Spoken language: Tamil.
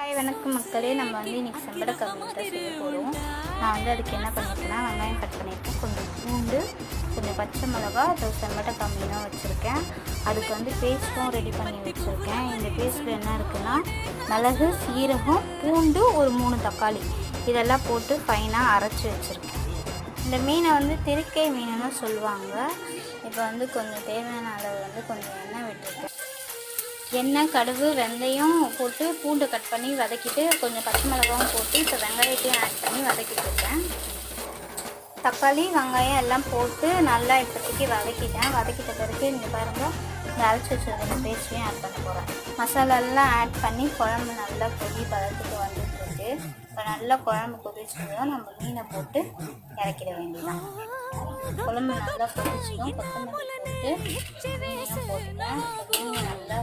ஹாய் வணக்கம் மக்களே. நம்ம வந்து இன்றைக்கி செம்படக்காய் தான் செய்ய போகிறோம். நான் வந்து அதுக்கு என்ன பண்ணியிருக்கேன்னா, வெங்காயம் கட் பண்ணியிருக்கேன், கொஞ்சம் பூண்டு, கொஞ்சம் பச்சை மிளகா, அது செம்படக்காய் மீனாக வச்சுருக்கேன். அதுக்கு வந்து பேஸ்ட்டும் ரெடி பண்ணி வச்சுருக்கேன். இந்த பேஸ்ட்டில் என்ன இருக்குன்னா, மிளகு, சீரகம், பூண்டு, ஒரு 3 தக்காளி இதெல்லாம் போட்டு ஃபைனாக அரைச்சி வச்சுருக்கேன். இந்த மீனை வந்து திருக்கை மீனுன்னு சொல்லுவாங்க. இப்போ வந்து கொஞ்சம் தேவையான அளவு வந்து கொஞ்சம் எண்ணெய் விட்டுருக்கேன். எண்ணெய், கடுகு, வெந்தயம் போட்டு பூண்டு கட் பண்ணி வதக்கிட்டு கொஞ்சம் பச்சை மிளகாவும் போட்டு இப்போ வெங்காயத்தையும் ஆட் பண்ணி வதக்கிட்டு இருக்கேன். தக்காளி, வெங்காயம் எல்லாம் போட்டு நல்லா இப்போதைக்கு வதக்கிட்டேன். வதக்கிட்ட பிறகு இங்கே பாருங்கள், இந்த அரைச்சி வச்சுருக்க பேஸ்ட்டையும் ஆட் பண்ண போகிறேன். மசாலாலாம் ஆட் பண்ணி குழம்பு நல்லா கொதி பதத்துக்கு வந்துட்டுருக்கு. இப்போ நல்லா குழம்பு கொதிச்சதும் நம்ம மீனை போட்டு இறக்கிட வேண்டியதான். குழம்பு நல்லா கொதிச்சிடும். கொத்தமல்லி போட்டு மீனையும் போட்டுட்டேன். மீன் நல்லா